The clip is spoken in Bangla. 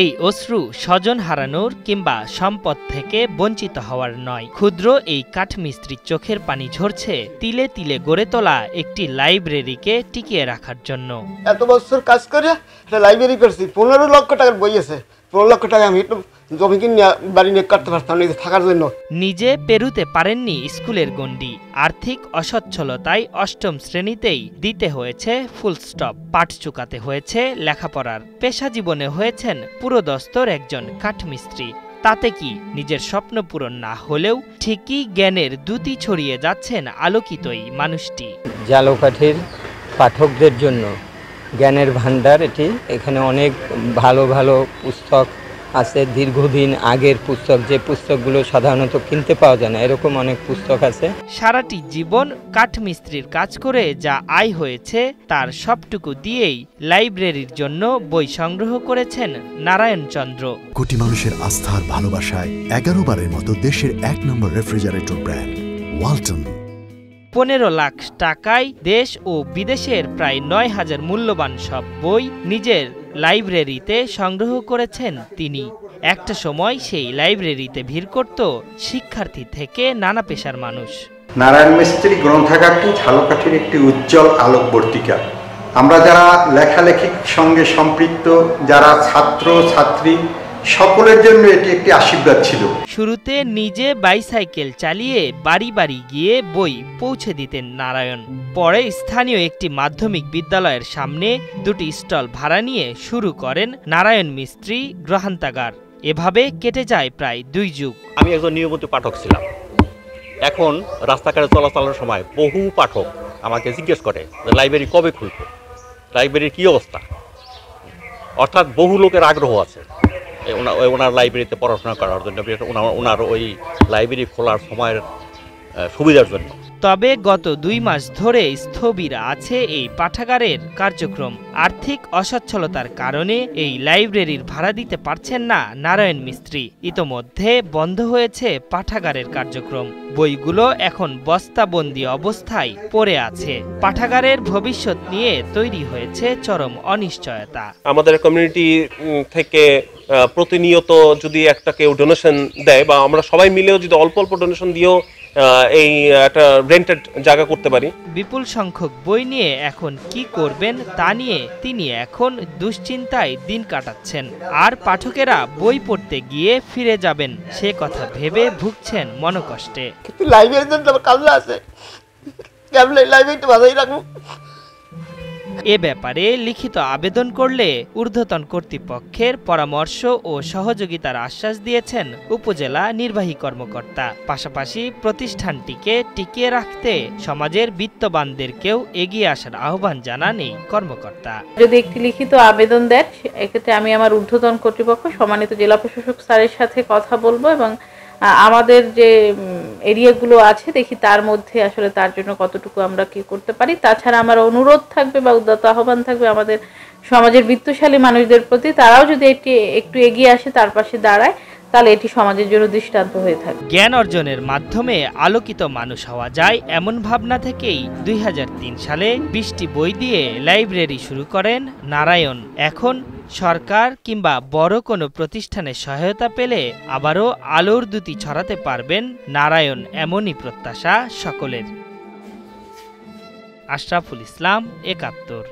এই অশ্রু স্বজন হারানোর কিংবা সম্পদ থেকে বঞ্চিত হওয়ার নয়, ক্ষুদ্র এই কাঠমিস্ত্রির চোখের পানি ঝরছে তিলে তিলে গড়ে তোলা একটি লাইব্রেরিকে টিকিয়ে রাখার জন্য। এত বছর কাজ করে একটা লাইব্রেরি করছি, 15 লক্ষ টাকার বই আছে, 15 লক্ষ টাকা আমি একটু জমি কিনে বাড়ি নিয়ে কাটতে পারতাম নিজে থাকার জন্য। নিজে পেরুতে পারেননি স্কুলের গণ্ডি, আর্থিক অসচ্ছলতায় 8ম শ্রেণীতেই দিতে হয়েছে ফুল স্টপ, পাঠ চুকাতে হয়েছে লেখাপড়ার। পেশা জীবনে হয়েছেন পুরোদস্তুর একজন কাঠমিস্ত্রি। তাতে কি নিজের স্বপ্ন পূরণ না হলেও ঠিকই জ্ঞানের দ্যুতি ছড়িয়ে যাচ্ছেন আলোকিতই মানুষটি। জালকাঠির পাঠকদের জন্য জ্ঞানের ভান্ডার এটি। এখানে অনেক ভালো ভালো পুস্তক আছে, দীর্ঘদিন আগের পুস্তক, যে পুস্তকগুলো সাধারণত কিনতে পাওয়া যায় না, এরকম অনেক পুস্তক আছে। সারাটি জীবন কাঠমিস্ত্রির কাজ করে যা আয় হয়েছে তার সবটুকু দিয়েই লাইব্রেরির জন্য বই সংগ্রহ করেছেন নারায়ণ চন্দ্র। কোটি মানুষের আস্থার ভালোবাসায় 11 বারের মতো দেশের 1 নম্বর রেফ্রিজারেটর ব্র্যান্ড ওয়ালটন। 15 লাখ টাকায় দেশ ও বিদেশের প্রায় 9000 মূল্যবান সব বই নিজের লাইব্রেরিতে সংগ্রহ করেছেন তিনি। একটা সময় সেই লাইব্রেরিতে ভিড় করত শিক্ষার্থী থেকে নানা পেশার মানুষ। নারায়ণ মিস্ত্রি গ্রন্থাগারটি ঝালকাঠির একটি উজ্জ্বল আলোকবর্তিকা। আমরা যারা লেখালেখির সঙ্গে সম্পৃক্ত, যারা ছাত্র ছাত্রী, সকলের জন্য এটি একটি আশীর্বাদ ছিল। শুরুতে নিজে বাইসাইকেল চালিয়ে বাড়ি বাড়ি গিয়ে বই পৌঁছে দিতেন নারায়ণ। পরে স্থানীয় একটি মাধ্যমিক বিদ্যালয়ের সামনে 2টি স্টল ভাড়া নিয়ে শুরু করেন নারায়ণ মিস্ত্রি গ্রন্থাগার। এভাবে কেটে যায় প্রায় 2 যুগ। আমি একজন নিয়মিত পাঠক ছিলাম। এখন রাস্তাঘাটে চলাচলের সময় বহু পাঠক আমাকে জিজ্ঞেস করে যে লাইব্রেরি কবে খুলবে, লাইব্রেরির কী অবস্থা। অর্থাৎ বহু লোকের আগ্রহ আছে ওনার লাইব্রেরিতে পড়াশোনা করার জন্য, ওনার ওই লাইব্রেরি খোলার সময়ের সুবিধার জন্য। তবে গত 2 মাস ধরে স্থবির আছে এই পাঠাগারের কার্যক্রম। আর্থিক অসচ্ছলতার কারণে এই লাইব্রেরির ভাড়া দিতে পারছেন না নারায়ণ মিস্ত্রি। ইতোমধ্যে বন্ধ হয়েছে পাঠাগারের কার্যক্রম। বইগুলো এখন বস্তাবন্দি অবস্থায় পড়ে আছে। পাঠাগারের ভবিষ্যৎ নিয়ে তৈরি হয়েছে চরম অনিশ্চয়তা। আমাদের কমিউনিটি থেকে প্রতিনিয়ত যদি একটা কেউ ডোনেশন দেয়, বা আমরা সবাই মিলেও যদি অল্প অল্প ডোনেশন দিয়েও এই একটা রেন্টেড জায়গা করতে পারি। বিপুল সংখ্যক বই নিয়ে এখন কি করবেন তা নিয়ে তিনি এখন দুশ্চিন্তায় দিন কাটাচ্ছেন। আর পাঠকেরা বই পড়তে গিয়ে ফিরে যাবেন সে কথা ভেবে ভুগছেন মনোকষ্টে। লাইব্রেরির জন্য কাজ আছে, লাইব্রেরিটা ভালোই রাখবো। এ ব্যাপারে লিখিত আবেদন করলে ঊর্ধ্বতন কর্তৃপক্ষের পরামর্শ ও সহযোগিতার আশ্বাস দিয়েছেন উপজেলা নির্বাহী কর্মকর্তা। পাশাপাশি প্রতিষ্ঠানটিকে টিকিয়ে রাখতে সমাজের বিত্তবানদেরকেও এগিয়ে আসার আহ্বান জানান এই কর্মকর্তা। যদি একটি লিখিত আবেদন দেন, এক্ষেত্রে আমি আমার ঊর্ধ্বতন কর্তৃপক্ষ সম্মানিত জেলা প্রশাসক স্যারের সাথে কথা বলবো এবং আমাদের যে এরিয়াগুলো আছে দেখি তার মধ্যে আসলে তার জন্য কতটুকু আমরা কি করতে পারি। তাছাড়া আমার অনুরোধ থাকবে বা উদ্যত আহ্বান থাকবে আমাদের সমাজের বিত্তশালী মানুষদের প্রতি, তারাও যদি একটু এগিয়ে আসে, তার পাশে দাঁড়ায়, তাহলে এটি সমাজের জন্য দৃষ্টান্ত হয়ে থাকে। জ্ঞান অর্জনের মাধ্যমে আলোকিত মানুষ হওয়া যায় এমন ভাবনা থেকেই 2003 সালে 20টি বই দিয়ে লাইব্রেরি শুরু করেন নারায়ণ। এখন সরকার কিংবা বড় কোনো প্রতিষ্ঠানের সহায়তা পেলে আবারও আলোর দ্যুতি ছড়াতে পারবেন নারায়ণ, এমনই প্রত্যাশা সকলের। আশরাফুল ইসলাম, 71।